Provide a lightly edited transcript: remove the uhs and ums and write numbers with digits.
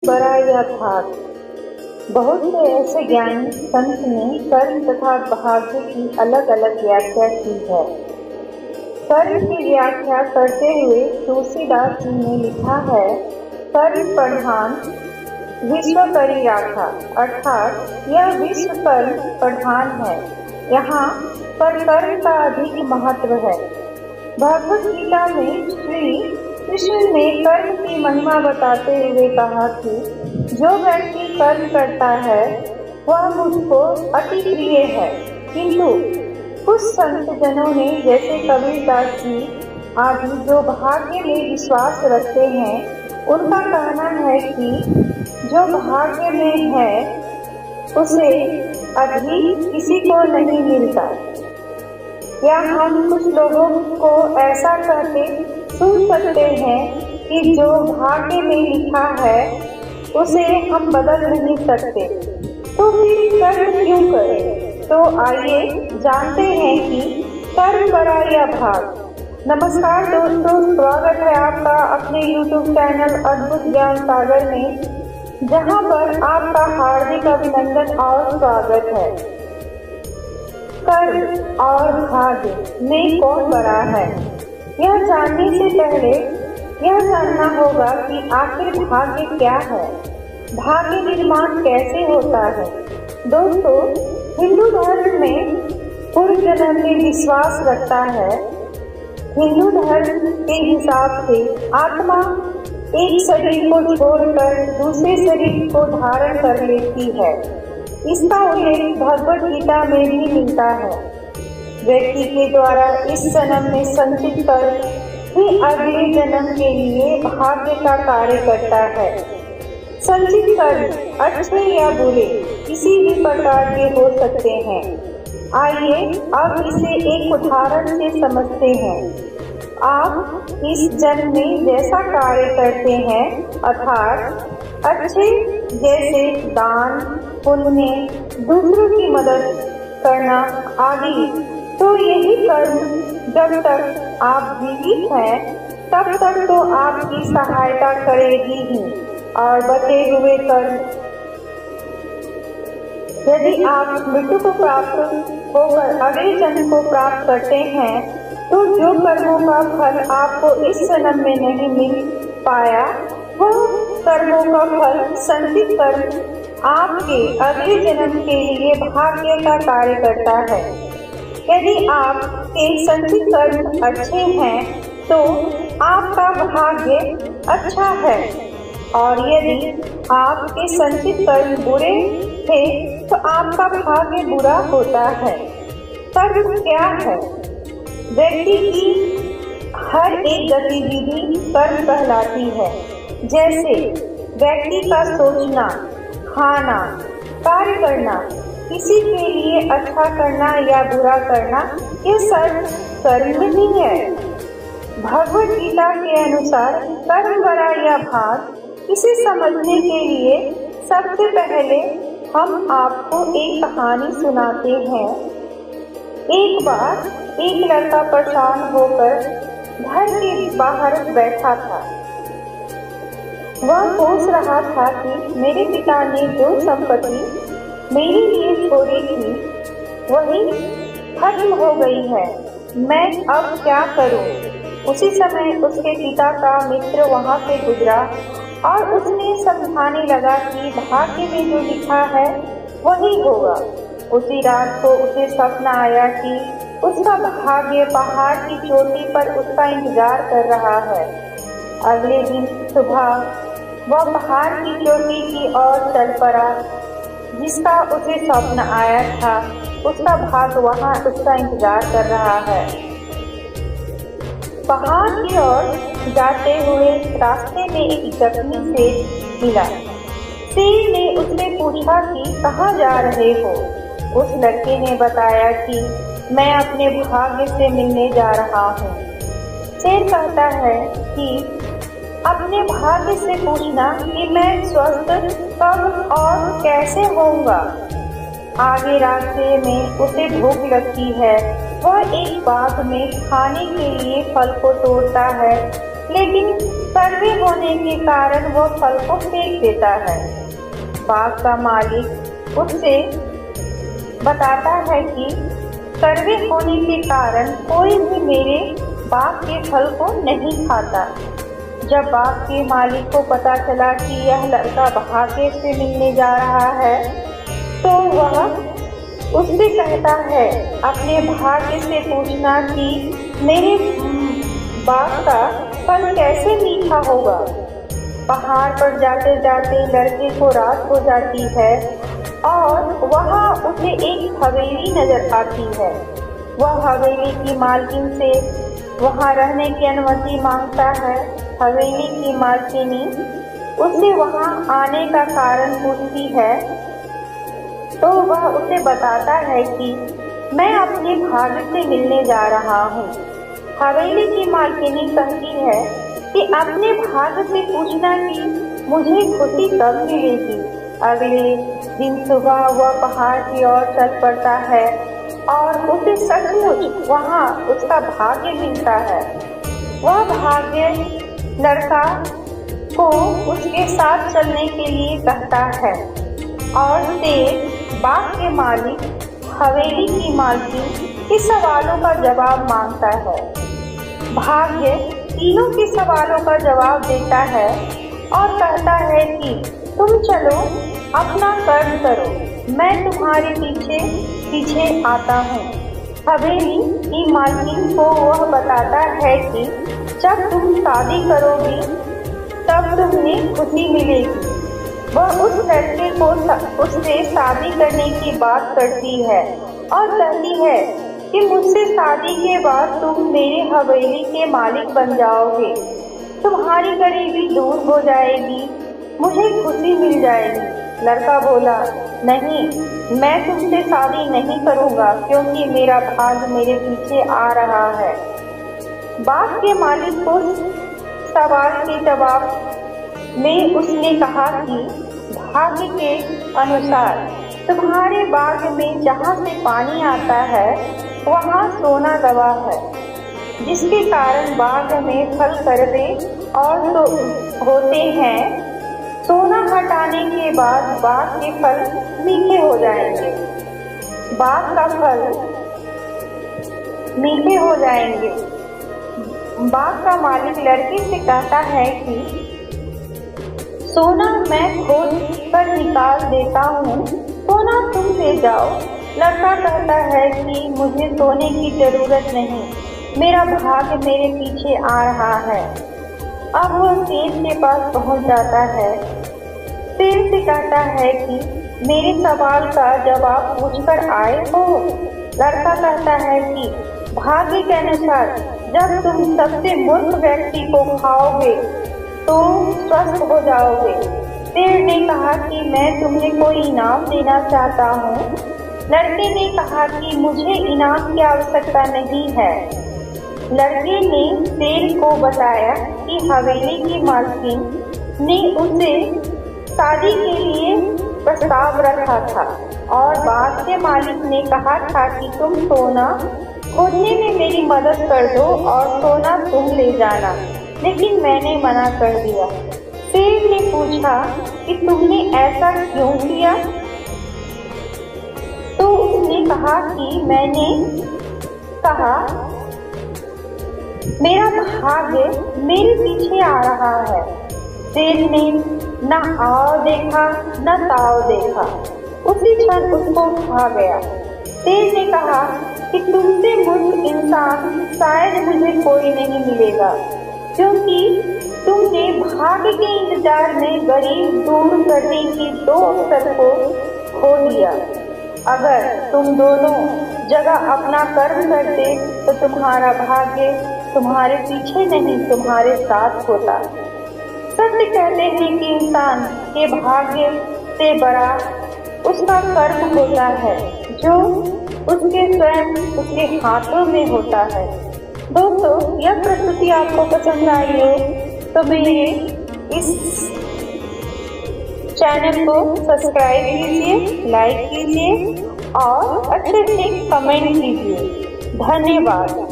बड़ा या भाग। बहुत से ऐसे ज्ञानी संत ने कर्म तथा भाग्य की अलग अलग व्याख्या की है। कर्म की व्याख्या करते हुए तुलसीदास जी ने लिखा है, कर्म प्रधान विश्व करी राखा, अर्थात यह विश्व कर्म प्रधान है। यहाँ पर कर्म का अधिक महत्व है। भगवद गीता में श्री कृष्ण ने कर्म की महिमा बताते हुए कहा कि जो व्यक्ति कर्म करता है वह मुझको अति प्रिय है। किंतु कुछ संत जनों ने जैसे कबीरदास जी आदि जो भाग्य में विश्वास रखते हैं, उनका कहना है कि जो भाग्य में है उसे अधिक किसी को नहीं मिलता। या हम कुछ लोगों को ऐसा कहते सुन सकते हैं कि जो भाग्य में लिखा है उसे हम बदल नहीं सकते, तो फिर कर्म क्यों करें? तो आइए जानते हैं कि कर्म बड़ा या भाग। नमस्कार दोस्तों, स्वागत है आपका अपने YouTube चैनल अद्भुत ज्ञान सागर में, जहां पर आपका हार्दिक अभिनंदन और स्वागत है। कर्म और भाग्य में कौन बड़ा है, यह जानने से पहले यह जानना होगा कि आखिर भाग्य क्या है, भाग्य निर्माण कैसे होता है। दोस्तों, हिंदू धर्म में पूर्व जन्म में विश्वास रखता है। हिंदू धर्म के हिसाब से आत्मा एक शरीर को छोड़कर दूसरे शरीर को धारण कर लेती है। इसका उल्लेख भगवद गीता में भी मिलता है। व्यक्ति के द्वारा इस जन्म में संचित कर्म ही अगले जन्म के लिए भाग्य का कार्य करता है। संचित कर्म अच्छे या बुरे किसी भी प्रकार के हो सकते हैं। आइए अब इसे एक उदाहरण से समझते हैं। आप इस जन्म में जैसा कार्य करते हैं, अर्थात अच्छे जैसे दान पुण्य, दूसरों की मदद करना आदि, तो यही कर्म जब तक आप जीवित हैं तब तक तो आपकी सहायता करेगी ही। और बचे हुए कर्म यदि आप मृत्यु को प्राप्त होकर अगले जन्म को प्राप्त करते हैं, तो जो कर्मों का फल आपको इस जन्म में नहीं मिल पाया, वह कर्मों का फल संचित कर्म आपके अगले जन्म के लिए भाग्य का कार्य करता है। यदि आपके संचित कर्म अच्छे हैं तो आपका भाग्य अच्छा है, और यदि आपके संचित कर्म बुरे थे तो आपका भाग्य बुरा होता है। कर्म क्या है? व्यक्ति की हर एक गतिविधि कर्म कहलाती है। जैसे व्यक्ति का सोचना, खाना, कार्य करना, किसी के लिए अच्छा करना या बुरा करना, ये सब कर्म ही है। भगवद गीता के अनुसार कर्म बड़ा या भाग, इसे समझने के लिए सबसे पहले हम आपको एक कहानी सुनाते हैं। एक बार एक लड़का परेशान होकर घर के बाहर बैठा था। वह सोच रहा था कि मेरे पिता ने जो संपत्ति मेरे लिए छोड़ी थी वही खत्म हो गई है, मैं अब क्या करूं? उसी समय उसके पिता का मित्र वहां से गुजरा और उसने समझाने लगा कि भाग्य में जो लिखा है वही होगा। उसी रात को उसे सपना आया कि उसका भाग्य पहाड़ की चोटी पर उसका इंतजार कर रहा है। अगले दिन सुबह वह पहाड़ की चोटी की ओर चल पड़ा। जिसका उसे स्वप्न आया था उसका भाग्य वहां उसका इंतजार कर रहा है। पहाड़ की ओर जाते हुए रास्ते में एक जख्मी शेर मिला। शेर ने उससे पूछा कि कहाँ जा रहे हो? उस लड़के ने बताया कि मैं अपने भाग्य से मिलने जा रहा हूँ। शेर कहता है कि अपने भाग्य से पूछना कि मैं स्वस्थ कब और कैसे होऊंगा। आगे रास्ते में उसे भूख लगती है। वह एक बाग में खाने के लिए फल को तोड़ता है। लेकिन कड़वे होने के कारण वह फल को फेंक देता है। बाग का मालिक उससे बताता है कि कड़वे होने के कारण कोई भी मेरे बाग के फल को नहीं खाता। जब बाग के मालिक को पता चला कि यह लड़का भाग्य से मिलने जा रहा है, तो वह उससे कहता है, अपने भाग्य से पूछना कि मेरे बाग का फल कैसे मीठा होगा। पहाड़ पर जाते जाते लड़के को रात हो जाती है और वहाँ उसे एक हवेली नजर आती है। वह हवेली की मालकिन से वहाँ रहने की अनुमति मांगता है। हवेली की मालकिनी उससे वहाँ आने का कारण पूछती है, तो वह उसे बताता है कि मैं अपने भाग्य से मिलने जा रहा हूँ। हवेली की मालकिनी कहती है कि अपने भाग्य से पूछना कि मुझे खुशी कब मिलेगी। अगले दिन सुबह वह पहाड़ की ओर चल पड़ता है और उसे सचमुच वहाँ उसका भाग्य मिलता है। वह भाग्य लड़का को उसके साथ चलने के लिए कहता है और फिर बाग के मालिक हवेली की मालकिन के सवालों का जवाब मांगता है। भाग्य तीनों के सवालों का जवाब देता है और कहता है कि तुम चलो अपना कर्म करो, मैं तुम्हारे पीछे पीछे आता हूँ। हवेली की मालकिन को वह बताता है कि जब तुम शादी करोगी तब तुम्हें खुशी मिलेगी। वह उस लड़के को उससे शादी करने की बात करती है और कहती है कि मुझसे शादी के बाद तुम मेरे हवेली के मालिक बन जाओगे, तुम्हारी गरीबी दूर हो जाएगी, मुझे खुशी मिल जाएगी। लड़का बोला, नहीं, मैं तुमसे शादी नहीं करूँगा क्योंकि मेरा भाग्य मेरे पीछे आ रहा है। बाग के मालिक को सवाल के जवाब में उसने कहा कि भाग्य के अनुसार तुम्हारे बाग में जहाँ से पानी आता है वहाँ सोना दबा है, जिसके कारण बाग में फल कड़वे और तो होते हैं। सोना हटाने के बाद बाग के फल मीठे हो जाएंगे। बाग का फल मीठे हो जाएंगे। बाग का मालिक लड़के से कहता है कि सोना मैं खोद कर निकाल देता हूँ, सोना तुम ले जाओ। लड़का कहता है कि मुझे सोने की जरूरत नहीं, मेरा भाग्य मेरे पीछे आ रहा है। अब वह शेर के पास पहुँच जाता है। शेर से कहता है कि मेरे सवाल का जवाब पूछकर आए हो। लड़का कहता है कि भाग्य के अनुसार जब तुम सबसे मूर्ख व्यक्ति को खाओगे तो स्वस्थ हो जाओगे। शेर ने कहा कि मैं तुम्हें कोई इनाम देना चाहता हूँ। लड़के ने कहा कि मुझे इनाम की आवश्यकता नहीं है। लड़के ने शेर को बताया कि हवेली की मालकिन ने उसे शादी के लिए प्रस्ताव रखा था और बाग के मालिक ने कहा था कि तुम सोना खोदने में मेरी मदद कर दो और सोना तुम ले जाना, लेकिन मैंने मना कर दिया। शेर ने पूछा कि तुमने ऐसा क्यों किया? तो उसने कहा कि मैंने कहा मेरा भाग्य मेरे पीछे आ रहा है। शेर ने न आओ देखा न ताओ देखा, उसी क्षण उसको खा गया। शेर ने कहा कि तुमसे मूर्ख इंसान शायद मुझे कोई नहीं मिलेगा, क्योंकि तुमने भाग्य के इंतजार में गरीब दूर करने की 2 अवसर को खो दिया। अगर तुम दोनों जगह अपना कर्म करते तो तुम्हारा भाग्य तुम्हारे पीछे नहीं तुम्हारे साथ होता। सत्य कहते हैं कि इंसान के भाग्य से बड़ा उसका कर्म होता है जो उसके स्वयं उसके हाथों में होता है। दोस्तों, यह प्रस्तुति आपको पसंद आई हो तो मेरे इस चैनल को सब्सक्राइब कीजिए, लाइक कीजिए और अच्छे से कमेंट कीजिए। धन्यवाद।